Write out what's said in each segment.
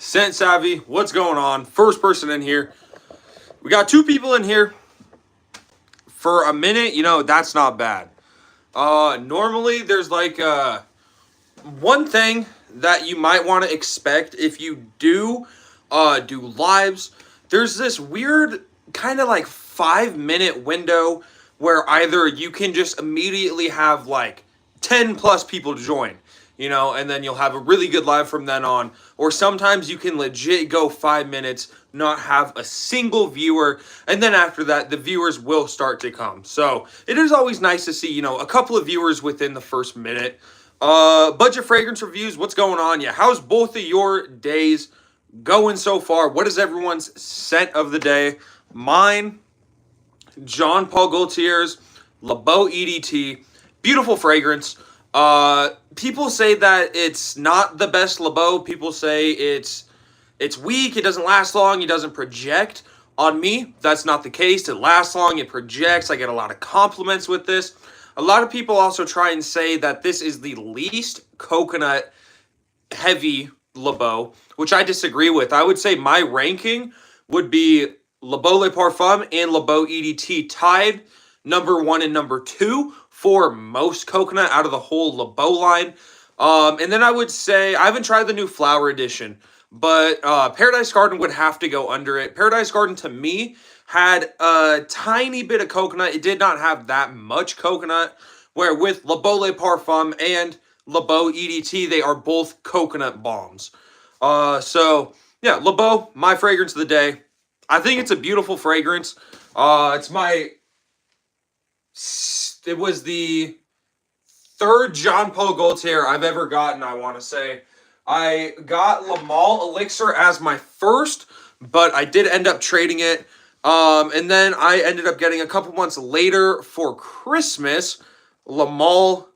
Scent Savvy, what's going on? First person in here. We got two people in here. For a minute, that's not bad. Normally there's like one thing that you might want to expect if you do lives. There's this weird kind of like 5 minute window where either you can just immediately have like 10 plus people join, and then you'll have a really good live from then on. Or sometimes you can legit go 5 minutes, not have a single viewer, and then after that, the viewers will start to come. So it is always nice to see, a couple of viewers within the first minute. Budget fragrance reviews, what's going on? Yeah, how's both of your days going so far? What is everyone's scent of the day? Mine, Jean Paul Gaultier's Le Beau EDT. Beautiful fragrance. People say that it's not the best Le Beau. People say it's weak, it doesn't last long, it doesn't project. On me, that's not the case. It lasts long, it projects. I get a lot of compliments with this. A lot of people also try and say that this is the least coconut heavy Le Beau, which I disagree with. I would say my ranking would be Le Beau Le Parfum and Le Beau EDT tied number 1 and number 2 for most coconut out of the whole Le Beau line. And then I would say, I haven't tried the new flower edition, but Paradise Garden would have to go under it. Paradise Garden, to me, had a tiny bit of coconut. It did not have that much coconut, where with Le Beau Le Parfum and Le Beau EDT, they are both coconut bombs. So, yeah, Le Beau, my fragrance of the day. I think it's a beautiful fragrance. It was the third Jean Paul Gaultier I've ever gotten, I want to say. I got Le Male Elixir as my first, but I did end up trading it. And then I ended up getting a couple months later for Christmas, Le Male,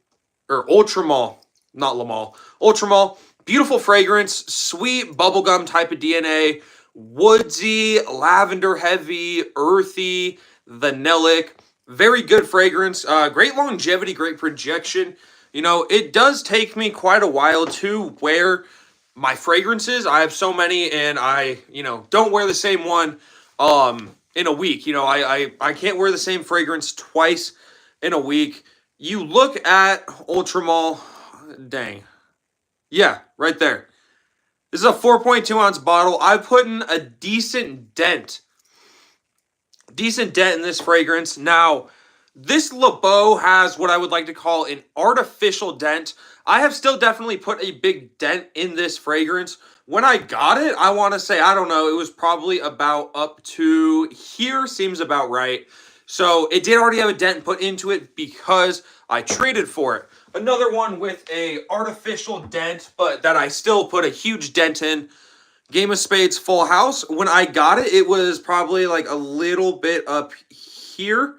or Ultra Male, not Le Male, Ultra Male. Beautiful fragrance, sweet bubblegum type of DNA, woodsy, lavender heavy, earthy, vanillic. Very good fragrance, great longevity, great projection. It does take me quite a while to wear my fragrances. I have so many, and I, don't wear the same one in a week. I can't wear the same fragrance twice in a week. You look at Ultramall, dang. Yeah, right there. This is a 4.2 ounce bottle. I put in a decent dent in this fragrance. Now, this Le Beau has what I would like to call an artificial dent. I have still definitely put a big dent in this fragrance. When I got it, I want to say, I don't know, it was probably about up to here, seems about right. So it did already have a dent put into it because I traded for it. Another one with a artificial dent, but that I still put a huge dent in. Game of Spades Full House. When I got it, it was probably like a little bit up here.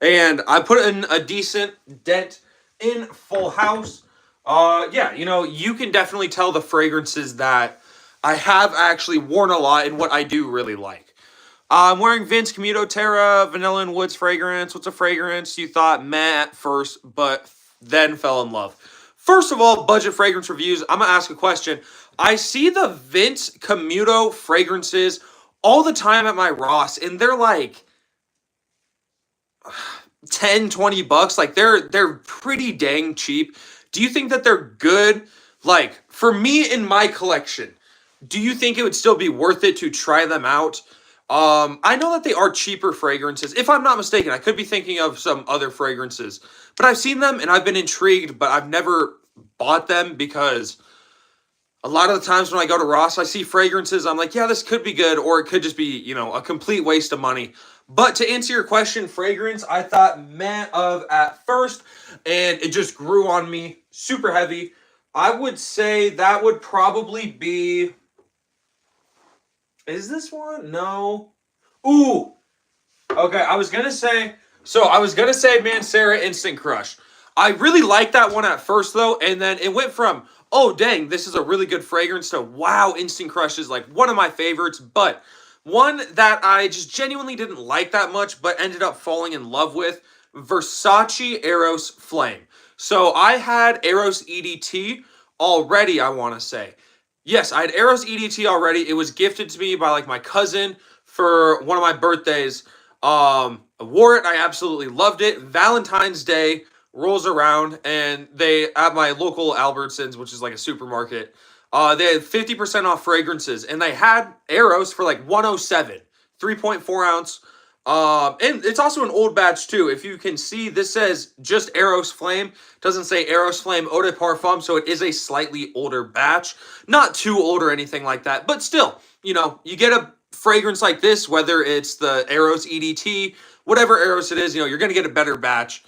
And I put in a decent dent in Full House. Yeah, you can definitely tell the fragrances that I have actually worn a lot and what I do really like. I'm wearing Vince Commuto Terra Vanilla and Woods fragrance. What's a fragrance you thought meh at first, but then fell in love? First of all, budget fragrance reviews. I'm going to ask a question. I see the Vince Commuto fragrances all the time at my Ross, and they're like 10, 20 bucks. Like, they're pretty dang cheap. Do you think that they're good? Like, for me in my collection, do you think it would still be worth it to try them out? I know that they are cheaper fragrances. If I'm not mistaken, I could be thinking of some other fragrances. But I've seen them and I've been intrigued, but I've never bought them because a lot of the times when I go to Ross, I see fragrances, I'm like, yeah, this could be good, or it could just be, a complete waste of money. But to answer your question, fragrance, I thought meh of at first, and it just grew on me super heavy. I would say that would probably be... Is this one? No. Ooh. Okay, I was going to say Mancera Instant Crush. I really liked that one at first, though, and then it went from, oh, dang, this is a really good fragrance, to, wow, Instant Crush is like one of my favorites, but one that I just genuinely didn't like that much, but ended up falling in love with, Versace Aeros Flame. So I had Aeros EDT already, I want to say. Yes, I had Aeros EDT already. It was gifted to me by like my cousin for one of my birthdays. I wore it. I absolutely loved it. Valentine's Day rolls around, and they at my local Albertsons, which is like a supermarket, they had 50% off fragrances, and they had Aeros for like 107, 3.4 ounce. And it's also an old batch too. If you can see, this says just Aeros Flame. Doesn't say Aeros Flame Eau de Parfum, so it is a slightly older batch. Not too old or anything like that, but still, you get a fragrance like this, whether it's the Aeros EDT, whatever Aeros it is, you're going to get a better batch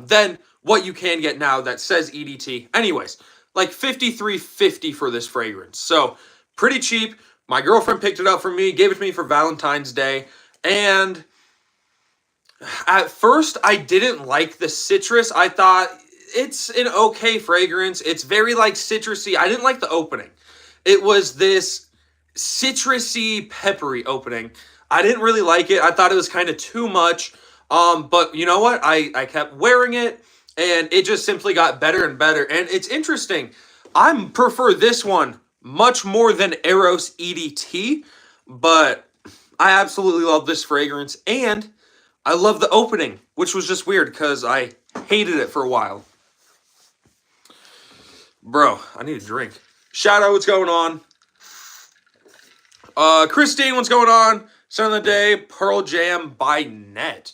than what you can get now that says EDT. Anyways, like 53.50 for this fragrance. So pretty cheap. My girlfriend picked it up for me, gave it to me for Valentine's Day, and at first, I didn't like the citrus. I thought it's an okay fragrance. It's very like citrusy. I didn't like the opening. It was this citrusy, peppery opening. I didn't really like it. I thought it was kind of too much. But you know what? I kept wearing it, and it just simply got better and better. And it's interesting. I prefer this one much more than Aeros EDT, but I absolutely love this fragrance, and I love the opening, which was just weird because I hated it for a while. Bro, I need a drink. Shout out, what's going on? Christine, what's going on? Son of the day, Pearl Jam by Net.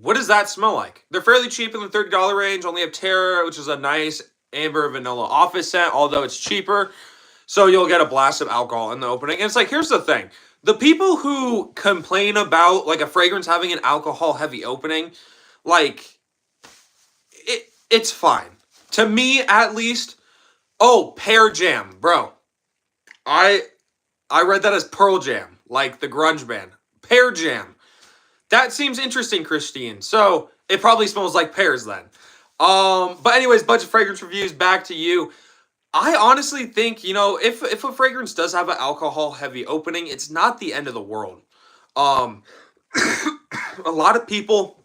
What does that smell like? They're fairly cheap in the $30 range. Only have Terra, which is a nice amber vanilla office scent, although it's cheaper. So you'll get a blast of alcohol in the opening. And it's like, here's the thing. The people who complain about like a fragrance having an alcohol heavy opening, like it's fine. To me, at least. Oh, Pear Jam, bro. I read that as Pearl Jam, like the grunge band. Pear Jam. That seems interesting, Christine. So it probably smells like pears then. But anyways, bunch of fragrance reviews. Back to you. I honestly think, if a fragrance does have an alcohol heavy opening, it's not the end of the world. A lot of people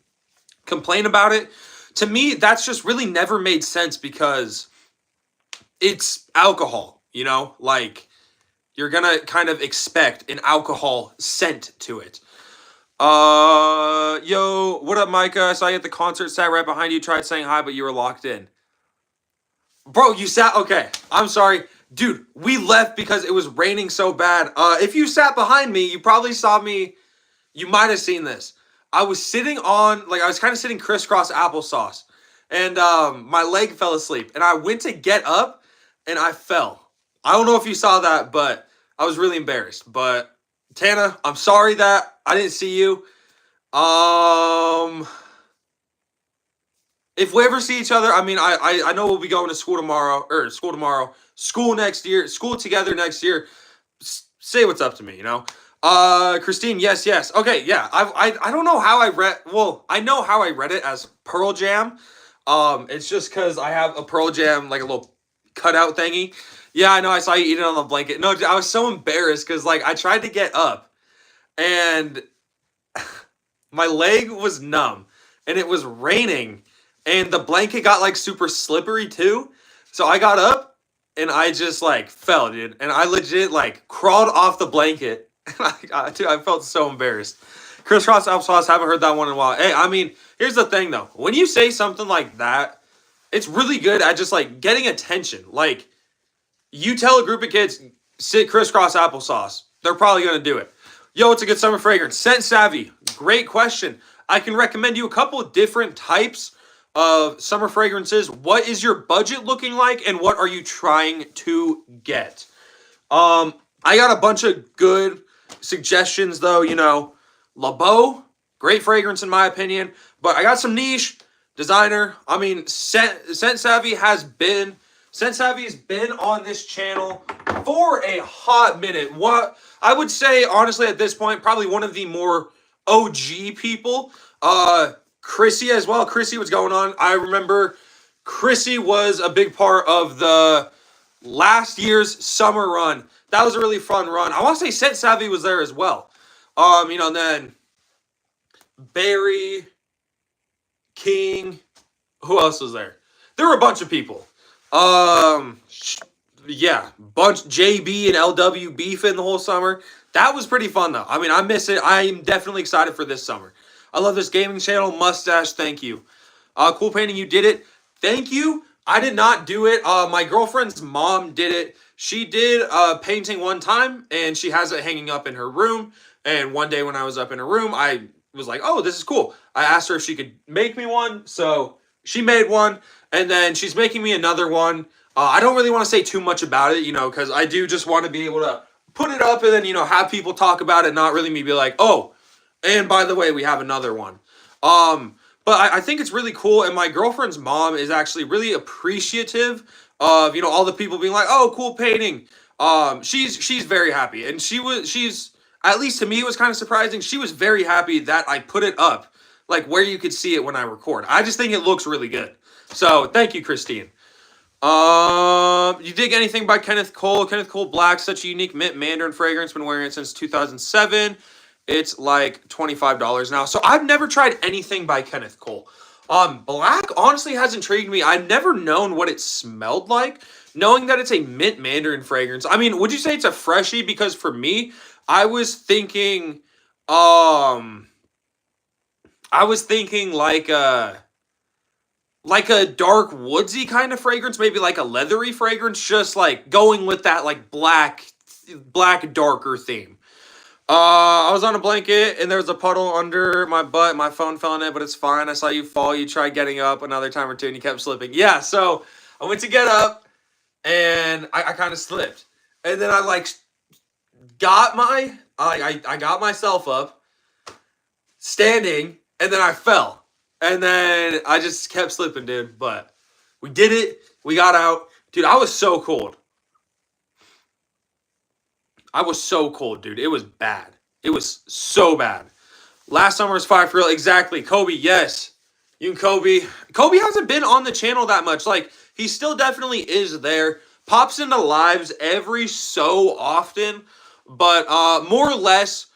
complain about it. To me, that's just really never made sense because it's alcohol, like you're gonna kind of expect an alcohol scent to it. Yo, what up, Micah? I saw you at the concert, sat right behind you, tried saying hi, but you were locked in. Bro, you sat, okay, I'm sorry. Dude, we left because it was raining so bad. If you sat behind me, you probably saw me, you might have seen this. I was sitting on, I was kind of sitting crisscross applesauce, and my leg fell asleep, and I went to get up, and I fell. I don't know if you saw that, but I was really embarrassed. But Tana, I'm sorry that I didn't see you. If we ever see each other, I mean, I know we'll be going to school tomorrow, school next year, school together next year. Say what's up to me, Christine, yes. Okay, yeah. I don't know how I read. Well, I know how I read it as Pearl Jam. It's just because I have a Pearl Jam, like a little cutout thingy. Yeah, I know. I saw you eating on the blanket. No, I was so embarrassed because I tried to get up, and my leg was numb, and it was raining, and the blanket got super slippery too. So I got up, and I just fell, dude, and I legit crawled off the blanket. Dude, I felt so embarrassed. Crisscross applesauce, haven't heard that one in a while. Hey, I mean, here's the thing though. When you say something like that, it's really good at just getting attention. You tell a group of kids, sit crisscross applesauce. They're probably going to do it. Yo, it's a good summer fragrance. Scent Savvy. Great question. I can recommend you a couple of different types of summer fragrances. What is your budget looking like, and what are you trying to get? I got a bunch of good suggestions, though. La Beau, great fragrance in my opinion. But I got some niche, designer. I mean, Scent Savvy has been on this channel for a hot minute. What I would say, honestly, at this point, probably one of the more OG people. Chrissy as well. Chrissy, what's going on? I remember Chrissy was a big part of the last year's summer run. That was a really fun run. I want to say Scent Savvy was there as well. And then Barry, King, who else was there? There were a bunch of people. yeah, bunch JB and LW beefing the whole summer. That was pretty fun though. I mean, I miss it. I am definitely excited for this summer. I love this gaming channel. Mustache, thank you. Cool painting, you did it. Thank you. I did not do it. My girlfriend's mom did it. She did painting one time, and she has it hanging up in her room. And one day when I was up in her room, I was like, oh, this is cool. I asked her if she could make me one, so she made one, and then she's making me another one. I don't really want to say too much about it, because I do just want to be able to put it up and then, have people talk about it, not really me be like, oh, and by the way, we have another one. But I think it's really cool, and my girlfriend's mom is actually really appreciative of, all the people being like, oh, cool painting. She's very happy, and she's, at least to me, it was kind of surprising. She was very happy that I put it up, like where you could see it when I record. I just think it looks really good. So thank you, Christine. You dig anything by Kenneth Cole? Kenneth Cole Black, such a unique mint mandarin fragrance. Been wearing it since 2007. It's like $25 now. So I've never tried anything by Kenneth Cole. Black honestly has intrigued me. I've never known what it smelled like. Knowing that it's a mint mandarin fragrance. I mean, would you say it's a freshie? Because for me, I was thinking like a dark woodsy kind of fragrance, maybe like a leathery fragrance, just like going with that like black darker theme. I was on a blanket and there was a puddle under my butt. My phone fell in it, but it's fine. I saw you fall. You tried getting up another time or two and you kept slipping. Yeah, so I went to get up and I kind of slipped. And then I like got I got myself up standing and then I fell. And then I just kept slipping, dude. But we did it. We got out. Dude, I was so cold. I was so cold, dude. It was bad. It was so bad. Last summer was fire for real. Exactly. Kobe, yes. You and Kobe. Kobe hasn't been on the channel that much. Like, he still definitely is there. Pops into lives every so often. But more or less,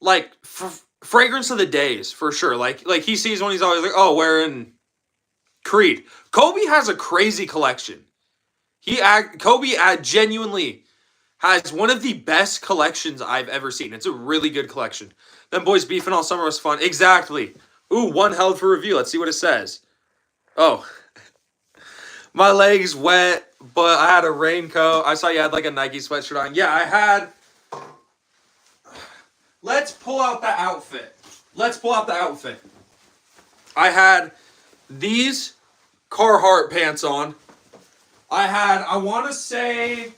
like, fragrance of the days, for sure. Like he sees one, he's always like, oh, wearing Creed. Kobe has a crazy collection. Kobe genuinely has one of the best collections I've ever seen. It's a really good collection. Them boys beefing all summer was fun. Exactly. Ooh, one held for review. Let's see what it says. Oh. My leg's wet, but I had a raincoat. I saw you had like a Nike sweatshirt on. Yeah, I had... Let's pull out the outfit. I had these Carhartt pants on. I want to say...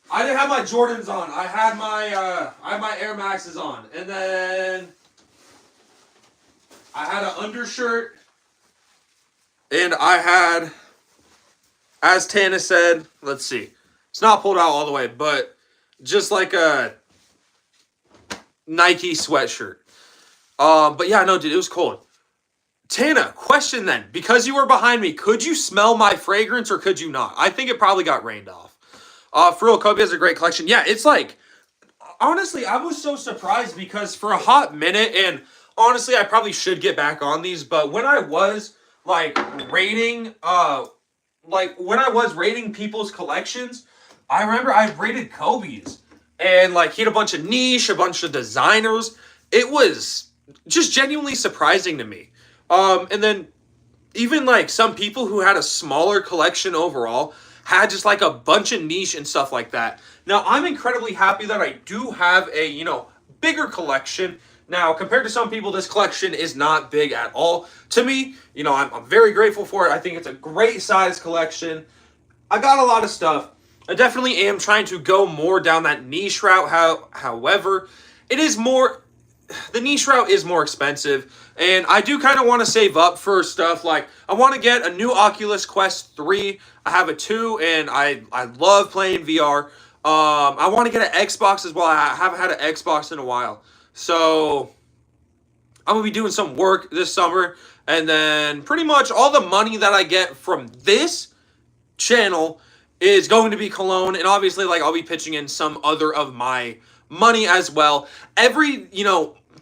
I didn't have my Jordans on. I had my Air Maxes on. And then I had an undershirt. And I had, as Tana said, let's see. It's not pulled out all the way, but just like a Nike sweatshirt. But yeah, no, dude, it was cold. Tana, question then. Because you were behind me, could you smell my fragrance or could you not? I think it probably got rained off. For real, Kobe has a great collection. Yeah, it's like, honestly, I was so surprised because for a hot minute, and honestly, I probably should get back on these, but when I was, like, rating people's collections, I remember I rated Kobe's. And, like, he had a bunch of niche, a bunch of designers. It was just genuinely surprising to me. And then even, like, some people who had a smaller collection overall had just like a bunch of niche and stuff like that. Now, I'm incredibly happy that I do have a, bigger collection. Now, compared to some people, this collection is not big at all. To me, I'm very grateful for it. I think it's a great size collection. I got a lot of stuff. I definitely am trying to go more down that niche route. However, the niche route is more expensive. And I do kind of want to save up for stuff like, I want to get a new Oculus Quest 3. I have a 2, and I love playing VR. I want to get an Xbox as well. I haven't had an Xbox in a while. So, I'm going to be doing some work this summer. And then, pretty much all the money that I get from this channel is going to be cologne. And obviously, like, I'll be pitching in some other of my money as well. Every,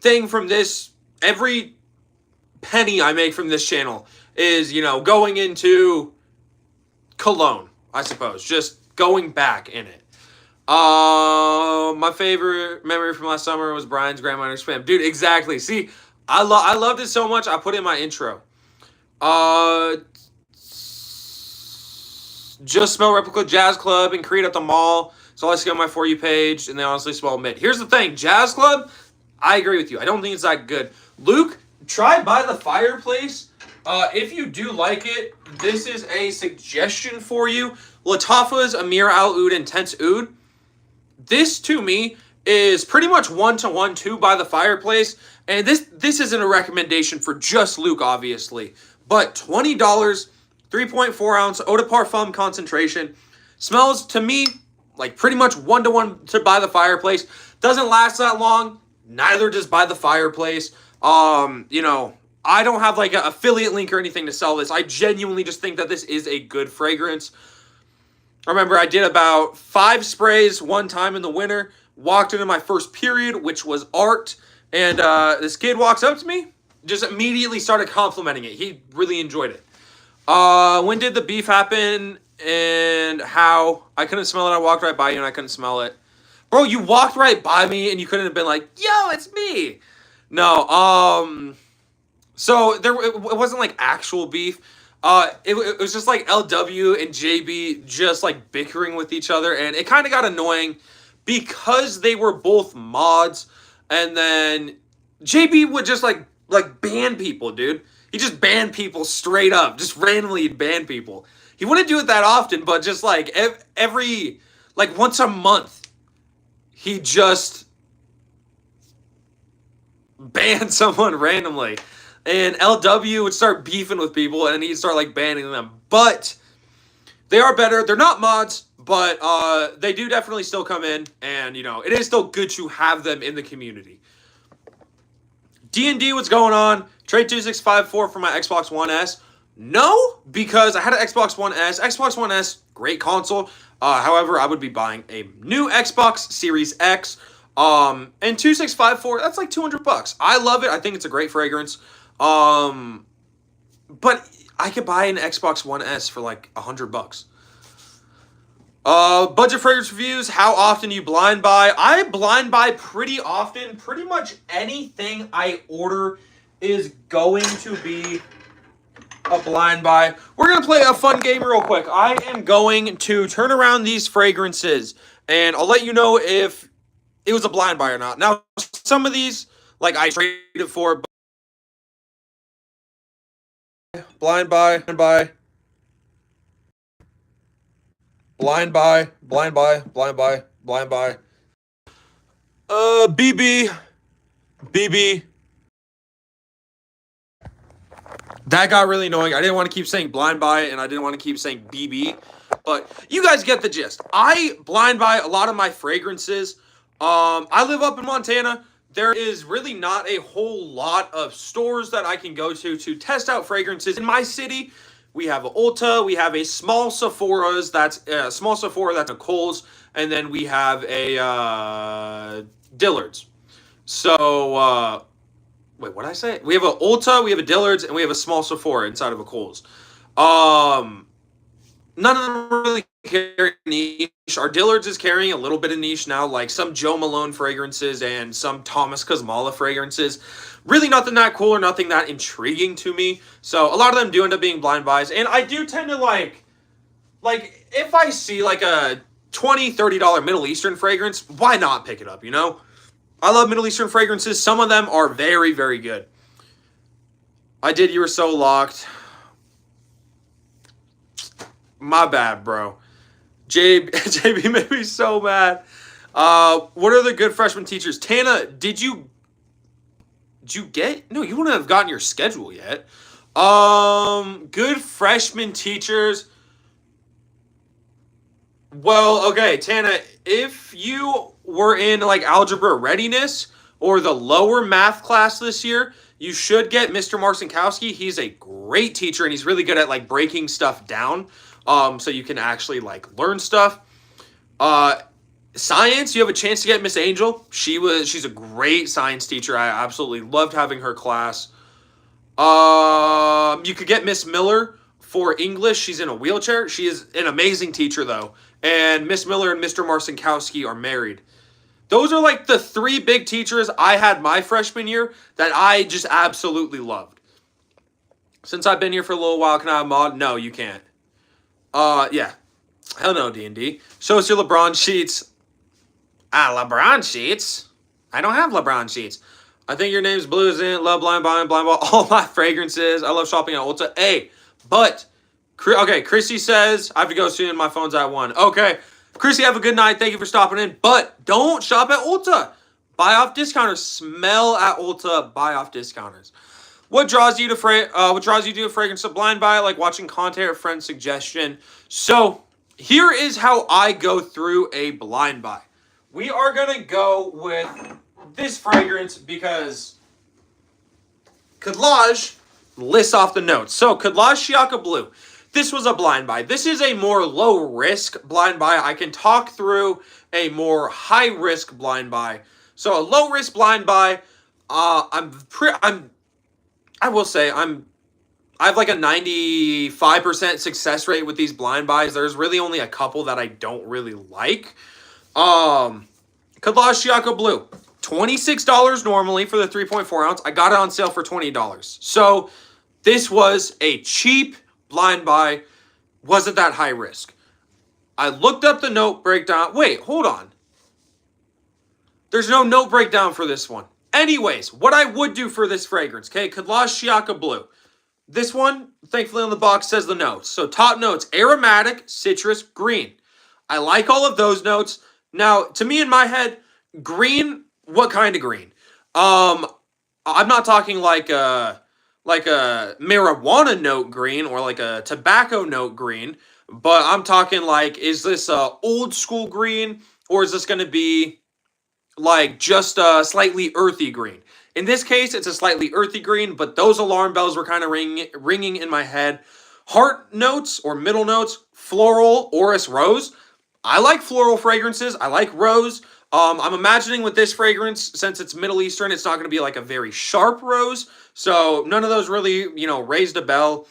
thing from this, every penny I make from this channel is, going into cologne, I suppose. Just going back in it. My favorite memory from last summer was Brian's grandmother's spam. Dude, exactly. See, I loved it so much, I put it in my intro. Just smell Replica Jazz Club and Creed at the mall. So I see on my For You page, and they honestly smell mid. Here's the thing, Jazz Club, I agree with you. I don't think it's that good. Luke, try By the Fireplace. If you do like it, this is a suggestion for you. Latafa's Amir Al Oud Intense Oud. This, to me, is pretty much 1-to-1 to By the Fireplace. And this isn't a recommendation for just Luke, obviously. But $20, 3.4 ounce eau de parfum concentration. Smells, to me, like pretty much 1-to-1 to By the Fireplace. Doesn't last that long. Neither does By the Fireplace. You know, I don't have like an affiliate link or anything to sell this. I genuinely just think that this is a good fragrance. I remember I did about 5 sprays one time in the winter. Walked into my first period, which was art. And this kid walks up to me. Just immediately started complimenting it. He really enjoyed it. When did the beef happen and how? I couldn't smell it. I walked right by you and I couldn't smell it. Bro, you walked right by me and you couldn't have been like, yo, it's me. No, so it wasn't like actual beef. It was just like LW and JB just like bickering with each other, and it kind of got annoying because they were both mods, and then JB would just like ban people, dude. He just banned people straight up, just randomly ban people. He wouldn't do it that often, but just like every like once a month, he just banned someone randomly. And LW would start beefing with people, and he'd start like banning them. But they are better. They're not mods, but they do definitely still come in, and you know it is still good to have them in the community. D&D, what's going on? Trade 2654 for my Xbox One S. No, because I had an Xbox One S. Xbox One S, great console. However, I would be buying a new Xbox Series X. And 2654, that's like $200. I love it. I think it's a great fragrance. But I could buy an Xbox One S for like $100. Budget fragrance reviews. How often do you blind buy? I blind buy pretty often. Pretty much anything I order is going to be a blind buy. We're going to play a fun game real quick. I am going to turn around these fragrances, and I'll let you know if it was a blind buy or not. Now, some of these, like I traded for, blind buy, blind buy, blind buy, blind buy, blind buy, blind buy. BB. That got really annoying. I didn't want to keep saying blind buy, and I didn't want to keep saying BB. But you guys get the gist. I blind buy a lot of my fragrances. I live up in Montana. There is really not a whole lot of stores that I can go to test out fragrances. In my city, we have a Ulta, we have a small Sephora's, that's a small Sephora, that's a Kohl's, and then we have a Dillard's. So, wait, what did I say? We have a Ulta, we have a Dillard's, and we have a small Sephora inside of a Kohl's. None of them really carry niche. Our Dillard's is carrying a little bit of niche now, like some Joe Malone fragrances and some Thomas Kosmala fragrances. Really nothing that cool or nothing that intriguing to me. So a lot of them do end up being blind buys. And I do tend to like if I see like a $20, $30 Middle Eastern fragrance, why not pick it up, you know? I love Middle Eastern fragrances. Some of them are very, very good. I did You Were So Locked. My bad, bro. JB made me so mad. What are the good freshman teachers? Tana, did you get? No, you wouldn't have gotten your schedule yet. Good freshman teachers. Well, okay, Tana, if you were in like algebra readiness or the lower math class this year, you should get Mr. Marcinkowski. He's a great teacher, and he's really good at like breaking stuff down. So you can actually like learn stuff. Science, you have a chance to get Miss Angel. She's a great science teacher. I absolutely loved having her class. You could get Miss Miller for English. She's in a wheelchair. She is an amazing teacher though. and Miss Miller and Mr. Marcinkowski are married. Those are like the 3 big teachers I had my freshman year that I just absolutely loved. Since I've been here for a little while, can I have mod? No, you can't. Yeah. Hell no, D&D. Show us your LeBron sheets. LeBron sheets? I don't have LeBron sheets. I think your name's Blue, isn't it? Love Blind Buying, Blind Ball. All my fragrances. I love shopping at Ulta. Hey, but, okay, Chrissy says, I have to go soon. My phone's at 1. Okay. Chrissy, have a good night. Thank you for stopping in. But don't shop at Ulta. Buy off discounters. Smell at Ulta. Buy off discounters. What draws you to a fragrance to blind buy? Like watching content or friend suggestion. So here is how I go through a blind buy. We are gonna go with this fragrance because Klage lists off the notes. So Klage Shiaka Blue. This was a blind buy. This is a more low risk blind buy. I can talk through a more high risk blind buy. So a low risk blind buy. I will say I have like a 95% success rate with these blind buys. There's really only a couple that I don't really like. Klage Shiaka Blue. $26 normally for the 3.4 ounce. I got it on sale for $20. So this was a cheap blind buy. Wasn't that high risk. I looked up the note breakdown. Wait, hold on. There's no note breakdown for this one. Anyways, what I would do for this fragrance, okay, Klage Shiaka Blue. This one, thankfully on the box, says the notes. So top notes, aromatic, citrus, green. I like all of those notes. Now, to me in my head, green, what kind of green? I'm not talking like a marijuana note green or like a tobacco note green, but I'm talking like, is this a old school green or is this going to be like just a slightly earthy green? In this case, it's a slightly earthy green, but those alarm bells were kind of ringing in my head. Heart notes or middle notes, floral, orris, rose. I like floral fragrances. I like rose. I'm imagining with this fragrance, since it's Middle Eastern, it's not going to be like a very sharp rose. So none of those really, raised a bell.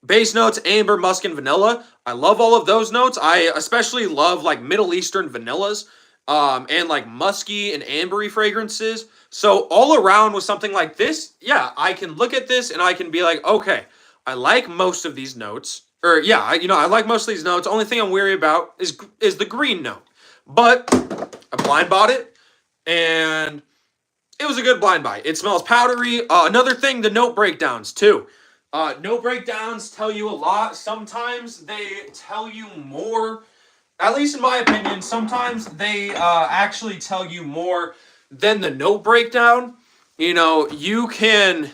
Base notes, amber, musk, and vanilla. I love all of those notes. I especially love like Middle Eastern vanillas and like musky and ambery fragrances. So all around with something like this, yeah, I can look at this and I can be like, okay, I like most of these notes. Or yeah, I like most of these notes. Only thing I'm weary about is the green note. But I blind bought it, and it was a good blind buy. It smells powdery. Another thing, the note breakdowns too. Note breakdowns tell you a lot. Sometimes they tell you more. At least in my opinion, sometimes they actually tell you more than the note breakdown. You can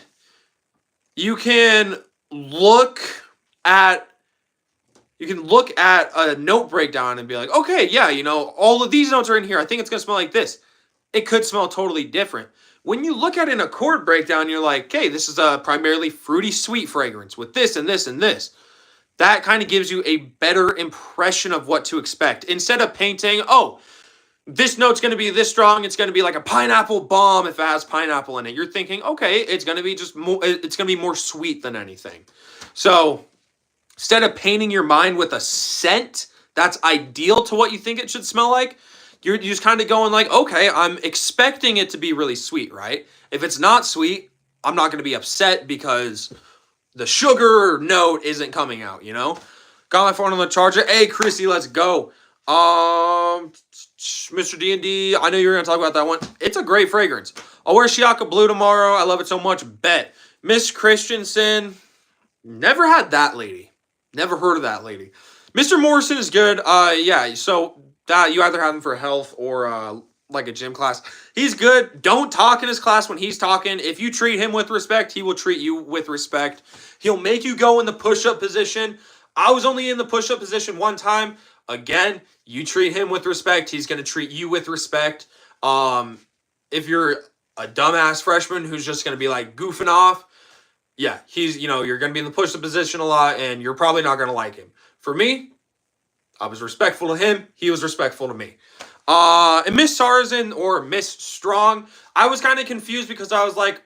look at a note breakdown and be like, okay, yeah, all of these notes are in here. I think it's going to smell like this. It could smell totally different. When you look at an accord breakdown, you're like, okay, this is a primarily fruity sweet fragrance with this and this and this. That kind of gives you a better impression of what to expect. Instead of painting, oh, this note's going to be this strong. It's going to be like a pineapple bomb if it has pineapple in it. You're thinking, okay, it's going to be it's going to be more sweet than anything. So instead of painting your mind with a scent that's ideal to what you think it should smell like, you're just kind of going like, okay, I'm expecting it to be really sweet, right? If it's not sweet, I'm not going to be upset because the sugar note isn't coming out, Got my phone on the charger. Hey, Chrissy, let's go. Mr. D&D, I know you were going to talk about that one. It's a great fragrance. I'll wear Shiaka Blue tomorrow. I love it so much. Bet. Miss Christensen, never had that lady. Never heard of that lady. Mr. Morrison is good. Yeah, so that you either have him for health or like a gym class. He's good. Don't talk in his class when he's talking. If you treat him with respect, he will treat you with respect. He'll make you go in the push-up position. I was only in the push-up position one time. Again, you treat him with respect, he's going to treat you with respect. If you're a dumbass freshman who's just going to be like goofing off, yeah, you're going to be in the push-up position a lot and you're probably not going to like him. For me, I was respectful to him. He was respectful to me. And Miss Sarzan or Miss Strong, I was kind of confused because I was like,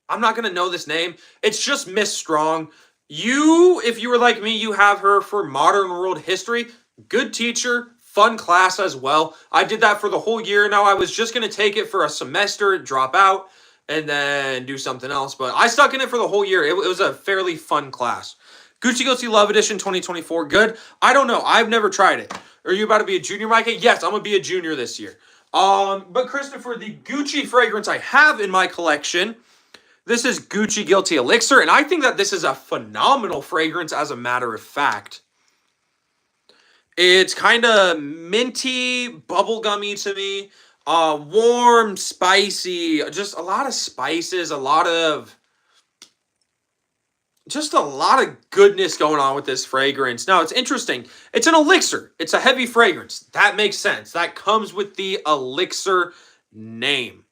I'm not going to know this name. It's just Miss Strong. If you were like me, you have her for modern world history. Good teacher, fun class as well. I did that for the whole year. Now, I was just going to take it for a semester, drop out, and then do something else. But I stuck in it for the whole year. It was a fairly fun class. Gucci Guilty Love Edition 2024. Good. I don't know. I've never tried it. Are you about to be a junior, Micah? Yes, I'm going to be a junior this year. But Christopher, the Gucci fragrance I have in my collection, this is Gucci Guilty Elixir, and I think that this is a phenomenal fragrance as a matter of fact. It's kind of minty, bubblegummy to me. Warm, spicy, just a lot of spices, just a lot of goodness going on with this fragrance. Now, it's interesting. It's an elixir. It's a heavy fragrance. That makes sense. That comes with the elixir name.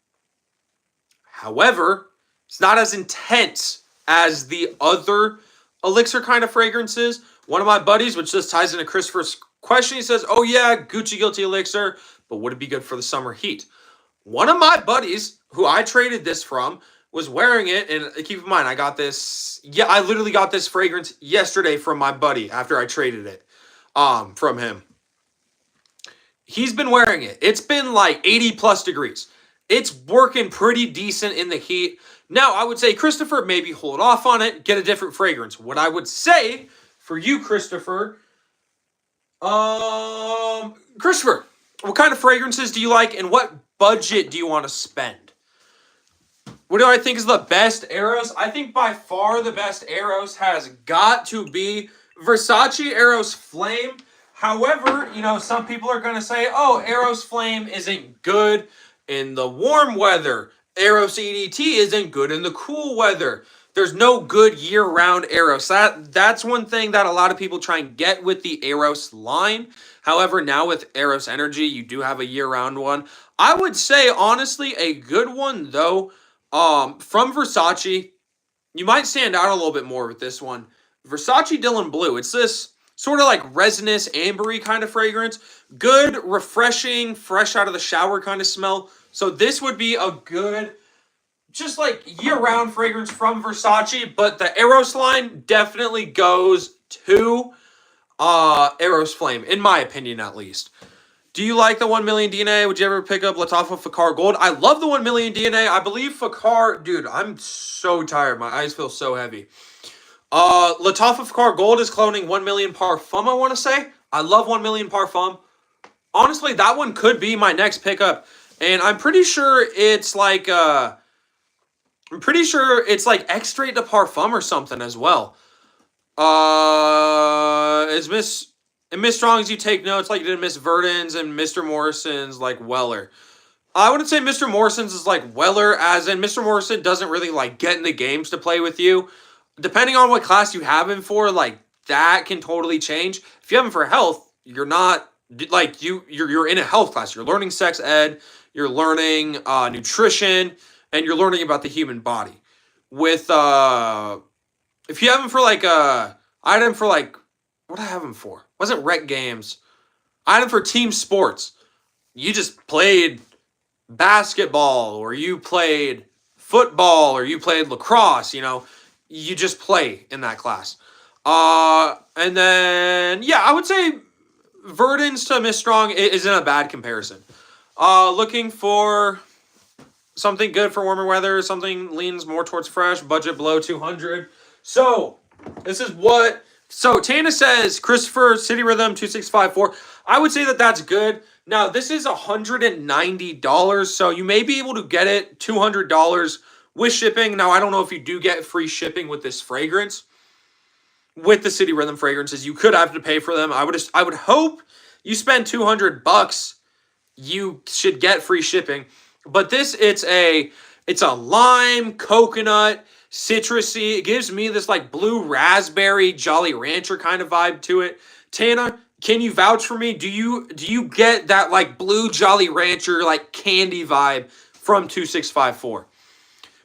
However, it's not as intense as the other elixir kind of fragrances. One of my buddies, which just ties into Christopher's question, he says, oh yeah, Gucci Guilty Elixir, but would it be good for the summer heat? One of my buddies, who I traded this from, was wearing it, and keep in mind, I got this, I literally got this fragrance yesterday from my buddy after I traded it from him. He's been wearing it. It's been like 80 plus degrees. It's working pretty decent in the heat. Now, I would say, Christopher, maybe hold off on it, get a different fragrance. What I would say for you, Christopher, Christopher, what kind of fragrances do you like, and what budget do you want to spend? What do I think is the best Aeros? I think by far the best Aeros has got to be Versace Aeros Flame. However, you know, some people are going to say, oh, Aeros Flame isn't good in the warm weather. Aeros EDT isn't good in the cool weather. There's no good year-round Aeros. That's one thing that a lot of people try and get with the Aeros line. However, now with Aeros Energy, you do have a year-round one. I would say, honestly, a good one, though, from Versace, you might stand out a little bit more with this one. Versace Dylan Blue. It's this sort of like resinous, ambery kind of fragrance. Good, refreshing, fresh out of the shower kind of smell. So this would be a good, just like year-round fragrance from Versace. But the Aeros line definitely goes to Aeros Flame, in my opinion at least. Do you like the 1 million DNA? Would you ever pick up Latafa Fakar Gold? I love the 1 million DNA. I believe Fakar... Dude, I'm so tired. My eyes feel so heavy. Latafa Fakar Gold is cloning 1 million Parfum, I want to say. I love 1 million Parfum. Honestly, that one could be my next pickup. And I'm pretty sure it's like... extrait de parfum or something as well. And Miss Strong's, you take notes like you did Miss Verdon's, and Mr. Morrison's like Weller. I wouldn't say Mr. Morrison's is like Weller, as in Mr. Morrison doesn't really like get in the games to play with you. Depending on what class you have him for, like that can totally change. If you have him for health, you're not like you're in a health class. You're learning sex ed, you're learning nutrition, and you're learning about the human body. With if you have him for like I had him for like, what did I have him for? Wasn't rec games. I had him for team sports. You just played basketball, or you played football, or you played lacrosse, you know. You just play in that class. And then, yeah, I would say Verdon's to Miss Strong isn't a bad comparison. Looking for something good for warmer weather, something leans more towards fresh, budget below 200. So, this is what... So, Tana says, Christopher, City Rhythm, 2654. I would say that that's good. Now, this is $190, so you may be able to get it $200 with shipping. Now, I don't know if you do get free shipping with this fragrance. With the City Rhythm fragrances, you could have to pay for them. I would hope you spend $200, you should get free shipping. But this, it's a lime, coconut, citrusy. It gives me this like blue raspberry Jolly Rancher kind of vibe to it. Tana, can you vouch for me? Do you get that like blue Jolly Rancher like candy vibe from 2654?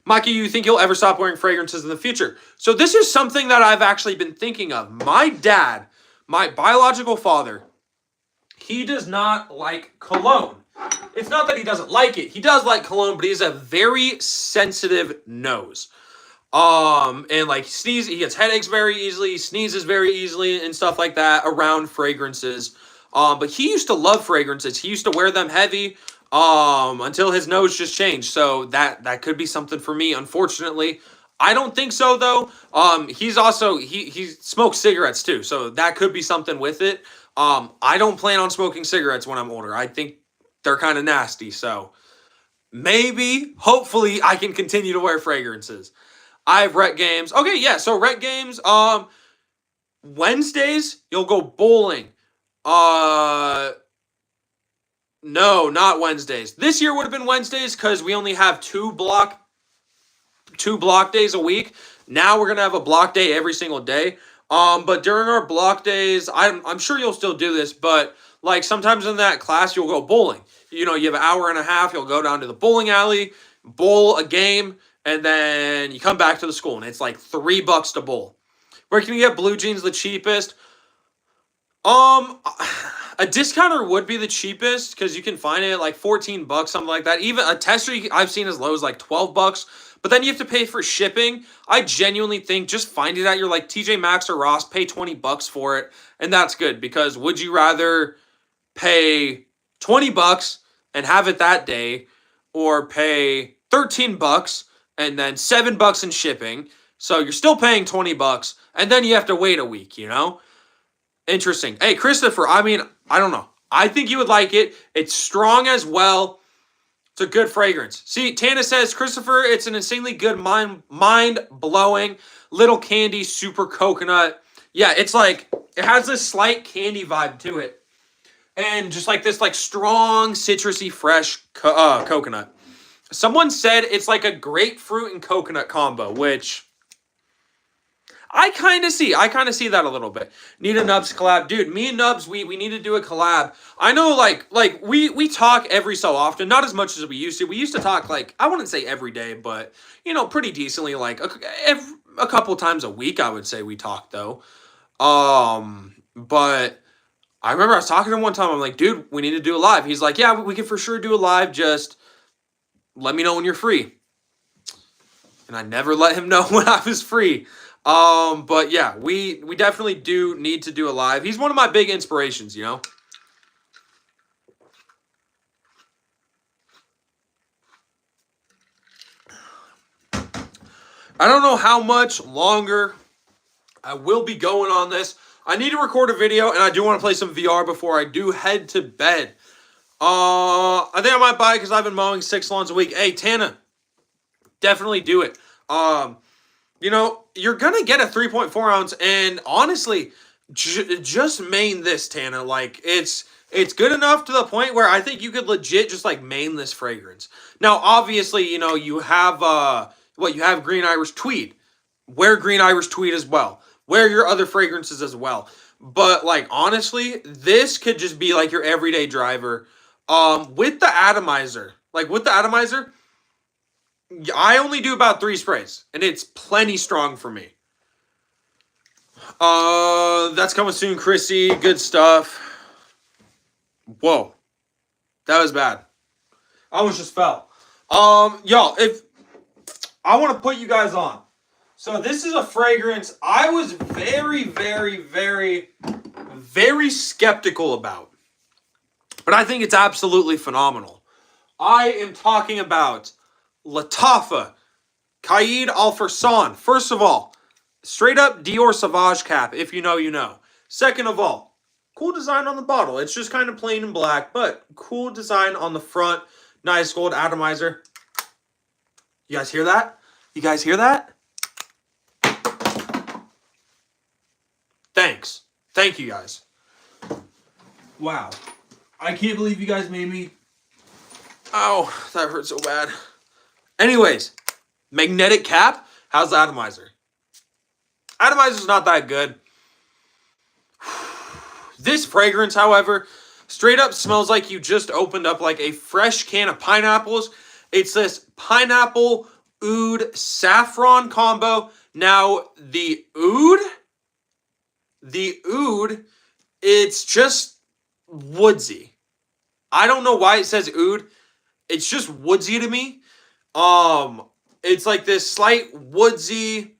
Mikey, you think you'll ever stop wearing fragrances in the future? So this is something that I've actually been thinking of. My dad, my biological father, he does not like cologne. It's not that he doesn't like it. He does like cologne, but he has a very sensitive nose. And like he gets headaches very easily, he sneezes very easily and stuff like that around fragrances. But he used to love fragrances. He used to wear them heavy until his nose just changed. So that could be something for me, unfortunately. I don't think so though. He's also he smokes cigarettes too, so that could be something with it. I don't plan on smoking cigarettes when I'm older. I think they're kind of nasty. So maybe, hopefully, I can continue to wear fragrances. I have rec games. Okay, yeah. So rec games. Wednesdays you'll go bowling. No, not Wednesdays. This year would have been Wednesdays because we only have two block days a week. Now we're gonna have a block day every single day. But during our block days, I'm sure you'll still do this, but like sometimes in that class you'll go bowling. You know, you have an hour and a half, you'll go down to the bowling alley, bowl a game, and then you come back to the school, and it's like $3 to bowl. Where can you get blue jeans the cheapest? A discounter would be the cheapest because you can find it at like $14, something like that. Even a tester I've seen as low as like $12, but then you have to pay for shipping. I genuinely think just find it at your like TJ Maxx or Ross, pay $20 for it, and that's good because would you rather pay $20 and have it that day, or pay $13 and then $7 in shipping? So you're still paying $20, and then you have to wait a week. You know. Interesting. Hey, Christopher, I mean, I don't know. I think you would like it. It's strong as well. It's a good fragrance. See, Tana says, Christopher, it's an insanely good, mind-blowing, little candy, super coconut. Yeah, it's like, it has this slight candy vibe to it. And just like this like strong, citrusy, fresh coconut. Someone said it's like a grapefruit and coconut combo, which I kind of see that a little bit. Need a Nubs collab. Dude, me and Nubs, we need to do a collab. I know like we talk every so often, not as much as we used to. We used to talk like, I wouldn't say every day, but you know, pretty decently like a couple times a week, I would say we talk though. But I remember I was talking to him one time. I'm like, dude, we need to do a live. He's like, yeah, we can for sure do a live. Just let me know when you're free. And I never let him know when I was free. But yeah, we definitely do need to do a live. He's one of my big inspirations, you know. I don't know how much longer I will be going on this. I need to record a video, and I do want to play some VR before I do head to bed. I think I might buy it because I've been mowing 6 lawns a week. Hey, Tana, definitely do it. You know, you're going to get a 3.4 ounce, and honestly, just main this, Tana. Like, it's good enough to the point where I think you could legit just, like, main this fragrance. Now, obviously, you know, you have, you have Green Irish Tweed. Wear Green Irish Tweed as well. Wear your other fragrances as well. But, like, honestly, this could just be, like, your everyday driver. With the atomizer. Like, with the atomizer, I only do about 3 sprays, and it's plenty strong for me. That's coming soon, Chrissy. Good stuff. Whoa. That was bad. I almost just fell. Y'all, if I want to put you guys on. So this is a fragrance I was very, very, very, very skeptical about. But I think it's absolutely phenomenal. I am talking about Latafa, Caid Alfarsan. First of all, straight up Dior Sauvage cap. If you know, you know. Second of all, cool design on the bottle. It's just kind of plain and black, but cool design on the front. Nice gold atomizer. You guys hear that? You guys hear that? Thanks. Thank you guys. Wow. I can't believe you guys made me. Ow, that hurt so bad. Anyways, magnetic cap. How's the atomizer? Atomizer's not that good. This fragrance, however, straight up smells like you just opened up like a fresh can of pineapples. It's this pineapple oud saffron combo. Now, the oud, it's just woodsy. I don't know why it says oud. It's just woodsy to me. It's like this slight woodsy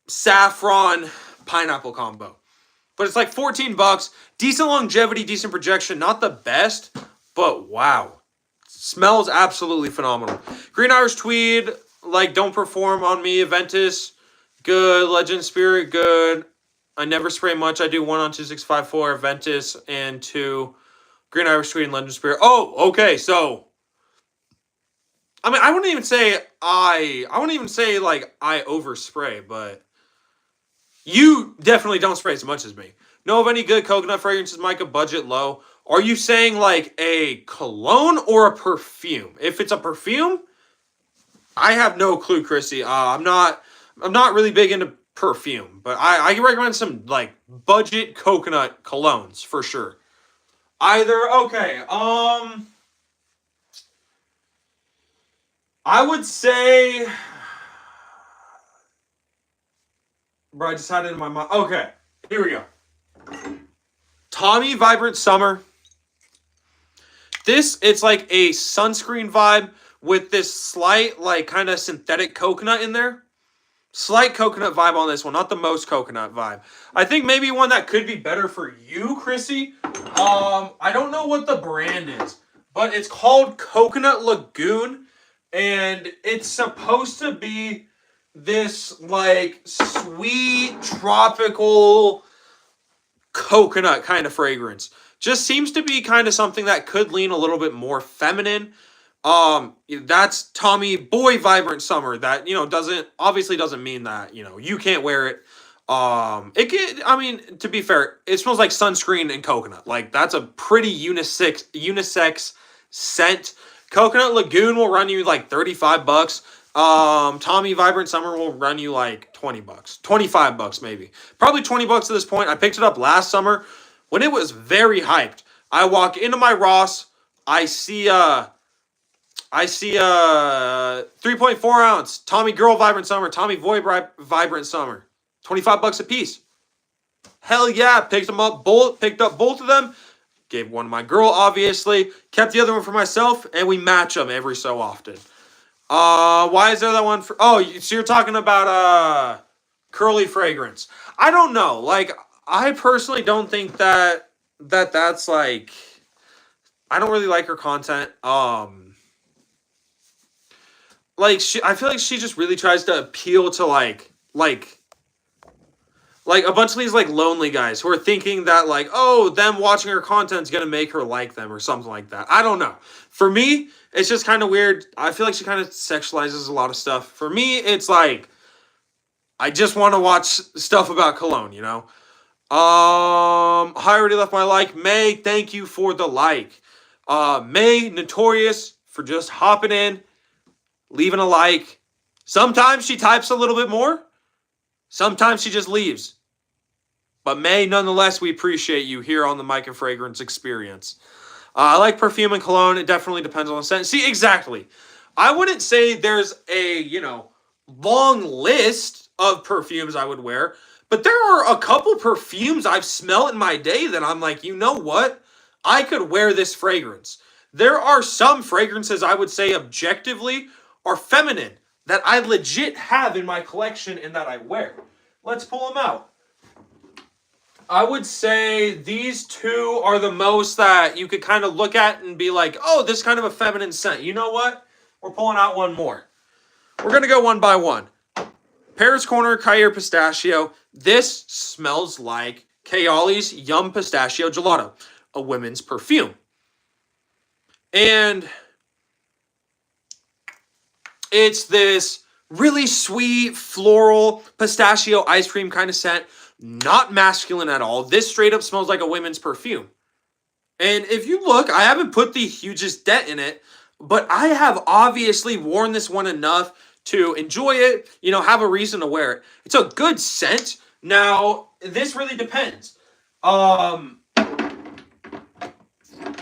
saffron pineapple combo. But it's like 14 bucks. Decent longevity, decent projection. Not the best, but wow. Smells absolutely phenomenal. Green Irish Tweed, like, don't perform on me. Aventus, good. Legend Spirit, good. I never spray much. I do 1 on 2654, Aventus, and 2 Green Irish Tweed and Legend Spirit. Oh, okay, so I mean, I wouldn't even say like I overspray, but you definitely don't spray as much as me. Know of any good coconut fragrances, Micah? Budget low. Are you saying like a cologne or a perfume? If it's a perfume, I have no clue, Chrissy. I'm not really big into perfume, but I can recommend some like budget coconut colognes for sure. Either okay. I would say, bro, I just had it in my mind. Okay, here we go. Tommy Vibrant Summer. It's like a sunscreen vibe with this slight, like, kind of synthetic coconut in there. Slight coconut vibe on this one, not the most coconut vibe. I think maybe one that could be better for you, Chrissy. I don't know what the brand is, but it's called Coconut Lagoon, and it's supposed to be this, like, sweet, tropical coconut kind of fragrance. Just seems to be kind of something that could lean a little bit more feminine. That's Tommy Boy Vibrant Summer. That, doesn't mean that, you can't wear it. I mean, to be fair, it smells like sunscreen and coconut. Like, that's a pretty unisex scent. Coconut Lagoon will run you like 35 bucks. Tommy Vibrant Summer will run you like 20 bucks, 25 bucks maybe. Probably 20 bucks at this point. I picked it up last summer when it was very hyped. I walk into my Ross, I see a 3.4 ounce Tommy Girl Vibrant Summer, Tommy Boy Vibrant Summer, 25 bucks a piece. Hell yeah, picked up both of them. Gave one to my girl, obviously. Kept the other one for myself, and we match them every so often. Why is there that one for... Oh, so you're talking about curly fragrance. I don't know. Like, I personally don't think that's like... I don't really like her content. Like, I feel like she just really tries to appeal to like a bunch of these like lonely guys who are thinking that like, oh, them watching her content is gonna make her like them or something like that. I don't know. For me, it's just kind of weird. I feel like she kind of sexualizes a lot of stuff. For me, it's like, I just want to watch stuff about cologne, I already left my like. May, thank you for the like. May, notorious for just hopping in, leaving a like. Sometimes she types a little bit more. Sometimes she just leaves. But May, nonetheless, we appreciate you here on the Micah Fragrance Experience. I like perfume and cologne. It definitely depends on the scent. See, exactly. I wouldn't say there's a, long list of perfumes I would wear. But there are a couple perfumes I've smelled in my day that I'm like, you know what? I could wear this fragrance. There are some fragrances I would say objectively are feminine that I legit have in my collection and that I wear. Let's pull them out. I would say these two are the most that you could kind of look at and be like, oh, this is kind of a feminine scent. You know what? We're pulling out one more. We're going to go one by one. Paris Corner Cahier Pistachio. This smells like Kayali's Yum Pistachio Gelato, a women's perfume. And it's this really sweet floral pistachio ice cream kind of scent. Not masculine at all. This straight up smells like a women's perfume. And if you look, I haven't put the hugest dent in it, but I have obviously worn this one enough to enjoy it, have a reason to wear it. It's a good scent. Now, this really depends.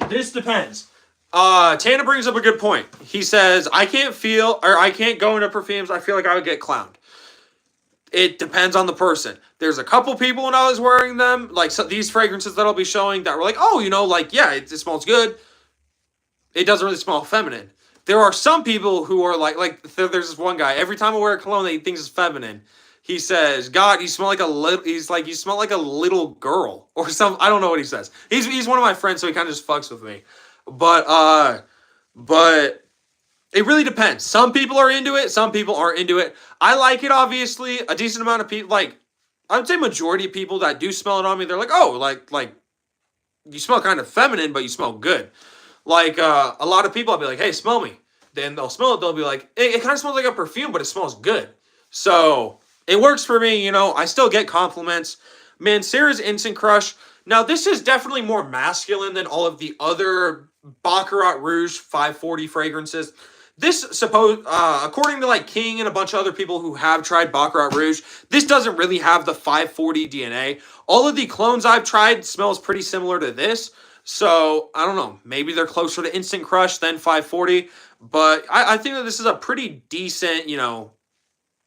This depends. Tana brings up a good point. He says, I can't go into perfumes. I feel like I would get clowned. It depends on the person. There's a couple people when I was wearing them, like these fragrances that I'll be showing, that were like, oh, yeah, it smells good. It doesn't really smell feminine. There are some people who are like there's this one guy, every time I wear a cologne, he thinks it's feminine. He says, God, you smell like a little, he's like, you smell like a little girl or something. I don't know what he says. He's one of my friends, so he kind of just fucks with me. But it really depends. Some people are into it. Some people aren't into it. I like it, obviously. A decent amount of people, like, I would say majority of people that do smell it on me, they're like, oh, like you smell kind of feminine, but you smell good. Like, a lot of people, I'll be like, hey, smell me. Then they'll smell it. They'll be like, it kind of smells like a perfume, but it smells good. So it works for me. I still get compliments. Mancera's Instant Crush. Now, this is definitely more masculine than all of the other Baccarat Rouge 540 fragrances. This, according to like King and a bunch of other people who have tried Baccarat Rouge, this doesn't really have the 540 DNA. All of the clones I've tried smells pretty similar to this. So, I don't know. Maybe they're closer to Instant Crush than 540. But I think that this is a pretty decent,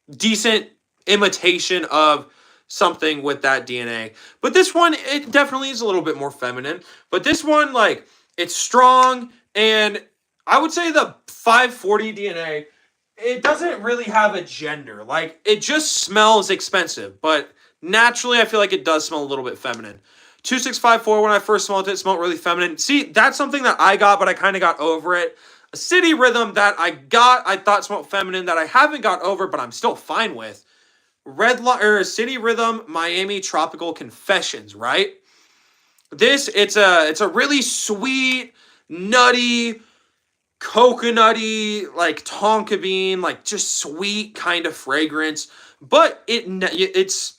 decent imitation of something with that DNA. But this one, it definitely is a little bit more feminine. But this one, like, it's strong. And I would say the 540 DNA, it doesn't really have a gender. Like, it just smells expensive. But naturally, I feel like it does smell a little bit feminine. 2654, when I first smelled it, it smelled really feminine. See, that's something that I got, but I kind of got over it. A City Rhythm that I thought smelled feminine, that I haven't got over, but I'm still fine with. City Rhythm Miami Tropical Confessions, right? It's a really sweet, nutty, coconutty, like tonka bean, like just sweet kind of fragrance. But it's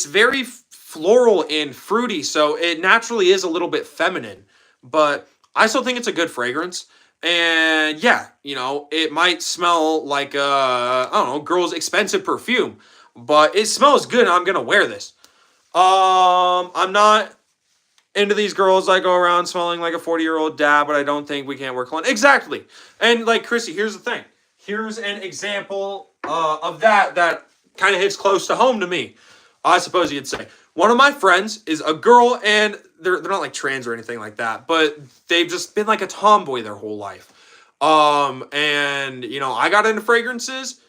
very floral and fruity, so it naturally is a little bit feminine. But I still think it's a good fragrance. And yeah, it might smell like I don't know, girl's expensive perfume, but it smells good and I'm gonna wear this. I'm not into these girls that go around smelling like a 40-year-old dad, but I don't think we can't wear cologne. Exactly. And like Chrissy, here's the thing. Here's an example of that kind of hits close to home to me, I suppose you'd say. One of my friends is a girl, and they're not like trans or anything like that, but they've just been like a tomboy their whole life. And I got into fragrances,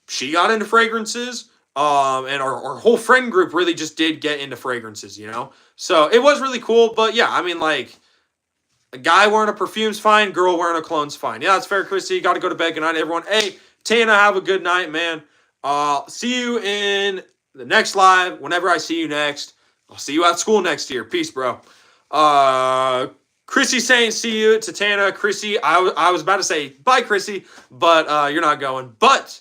she got into fragrances, and our whole friend group really just did get into fragrances, So it was really cool, but yeah, I mean, like, a guy wearing a perfume's fine, girl wearing a cologne's fine. Yeah, that's fair, Chrissy. Got to go to bed. Good night, everyone. Hey, Tana, have a good night, man. See you in the next live, whenever I see you next. I'll see you at school next year. Peace, bro. Chrissy saying see you to Tana. Chrissy, I was about to say bye, Chrissy, but you're not going. But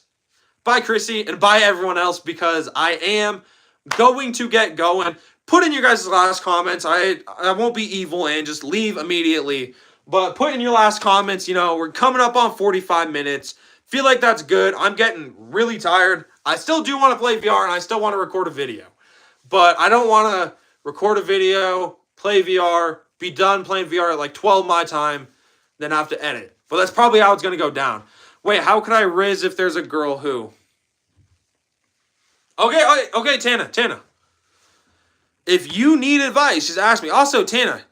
bye, Chrissy, and bye, everyone else, because I am going to get going. Put in your guys' last comments. I won't be evil and just leave immediately. But put in your last comments. We're coming up on 45 minutes. Feel like that's good. I'm getting really tired. I still do want to play VR, and I still want to record a video. But I don't want to record a video, play VR, be done playing VR at like 12 my time, then have to edit. But that's probably how it's going to go down. Wait, how could I riz if there's a girl who? Okay, Tana. If you need advice, just ask me. Also, Tana,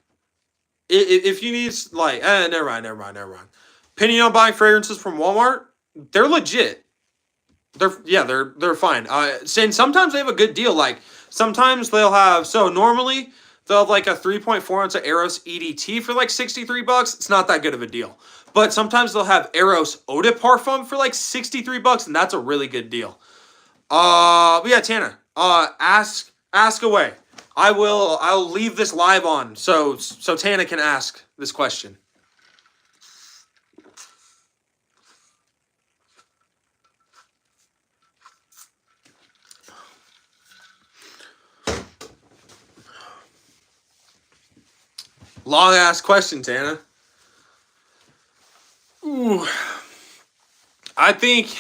if you need, like, never mind. Opinion on buying fragrances from Walmart? They're legit. They're fine. And sometimes they have a good deal. Like, sometimes they'll have, normally they'll have like a 3.4 ounce of Aeros EDT for like $63. It's not that good of a deal. But sometimes they'll have Aeros Eau de Parfum for like $63, and that's a really good deal. But yeah, Tana, ask away. I'll leave this live on so Tana can ask this question. Long ass question, Tana. Ooh. I think,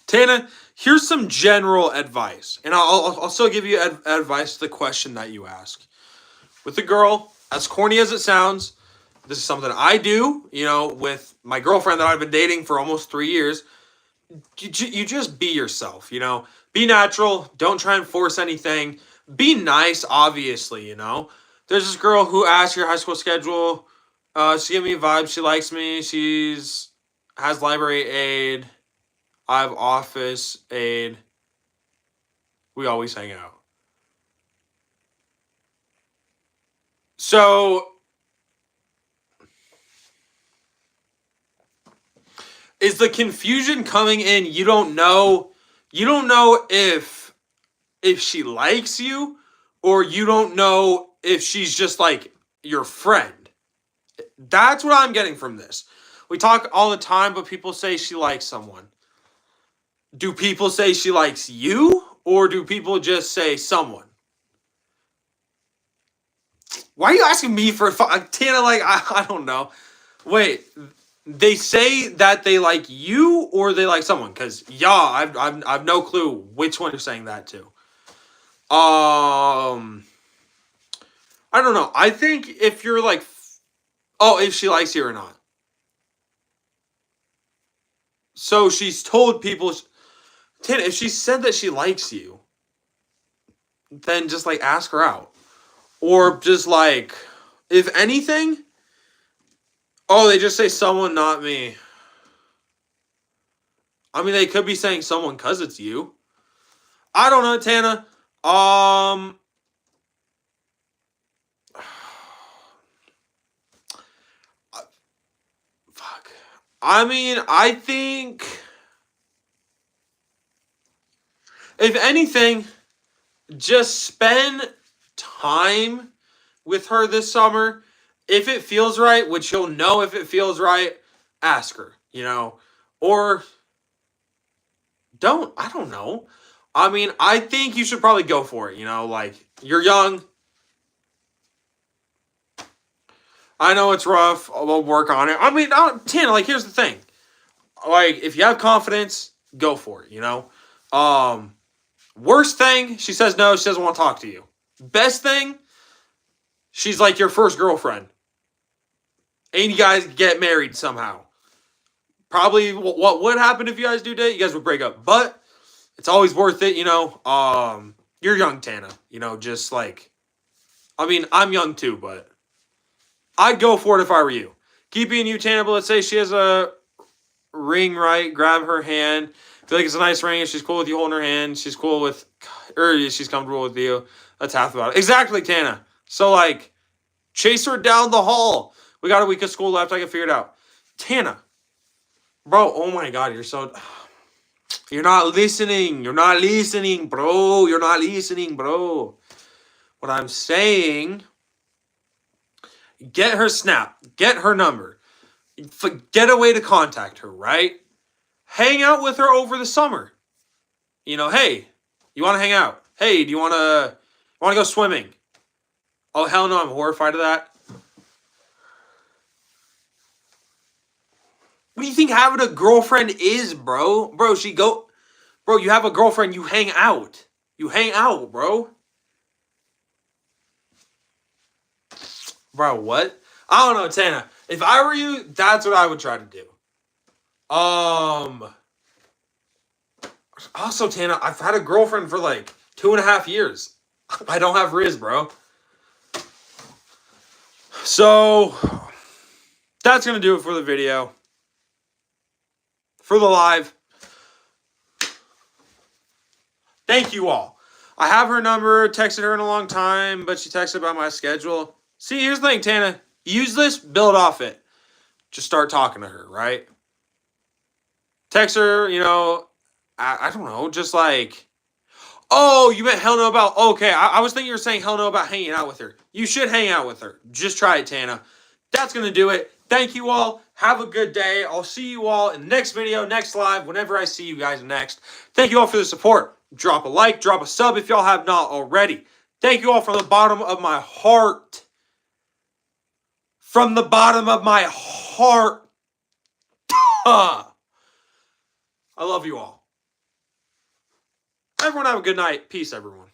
Tana, here's some general advice. And I'll still give you advice to the question that you ask. With a girl, as corny as it sounds, this is something I do, with my girlfriend that I've been dating for almost 3 years. You just be yourself, Be natural. Don't try and force anything. Be nice, obviously, There's this girl who asked your high school schedule. She gave me a vibe. She likes me. Has library aid. I have office aid. We always hang out. So is the confusion coming in? You don't know if she likes you, or you don't know if she's just like your friend. That's what I'm getting from this. We talk all the time, but people say she likes someone. Do people say she likes you, or do people just say someone? Why are you asking me for Tana? Like, I don't know. Wait, they say that they like you or they like someone? Because I've no clue which one you're saying that to. I don't know. I think if you're like, if she likes you or not. So she's told people, Tana, if she said that she likes you, then just like ask her out. Or just like, if anything, they just say someone, not me. I mean, they could be saying someone because it's you. I don't know, Tana. Fuck. I mean, I think, if anything, just spend time with her this summer. If it feels right, which you'll know if it feels right, ask her, or don't. I don't know. I mean, I think you should probably go for it, like, you're young. I know it's rough. We'll work on it. I mean, Tana, like, here's the thing. Like, if you have confidence, go for it, Worst thing, she says no, she doesn't want to talk to you. Best thing, she's like your first girlfriend. And you guys get married somehow. Probably what would happen if you guys do date, you guys would break up. But it's always worth it, You're young, Tana. Just like, I mean, I'm young too, but I'd go for it if I were you. Keep being you, Tana, but let's say she has a ring, right? Grab her hand. Feel like it's a nice ring. If she's cool with you holding her hand, she's cool with, or she's comfortable with you. That's half about it. Exactly, Tana. So, like, chase her down the hall. We got a week of school left. I can figure it out. Tana. Bro, oh my God, you're not listening. You're not listening, bro. You're not listening, bro. What I'm saying, get her snap. Get her number. Get a way to contact her, right? Hang out with her over the summer. Hey, you want to hang out? Hey, do you want to go swimming? Oh, hell no, I'm horrified of that. What do you think having a girlfriend is, bro? Bro, you have a girlfriend, you hang out. You hang out, bro. Bro, what? I don't know, Tana. If I were you, that's what I would try to do. Also, Tana, I've had a girlfriend for like 2.5 years. I don't have Riz, bro. So, that's going to do it for the video. For the live. Thank you all. I have her number, texted her in a long time, but she texted about my schedule. See, here's the thing, Tana. Use this, build off it. Just start talking to her, right? Text her, I don't know, just like, oh, you meant hell no about, okay, I was thinking you were saying hell no about hanging out with her. You should hang out with her. Just try it, Tana. That's going to do it. Thank you all. Have a good day. I'll see you all in the next video, next live, whenever I see you guys next. Thank you all for the support. Drop a like, drop a sub if y'all have not already. Thank you all from the bottom of my heart. From the bottom of my heart. I love you all. Everyone have a good night. Peace, everyone.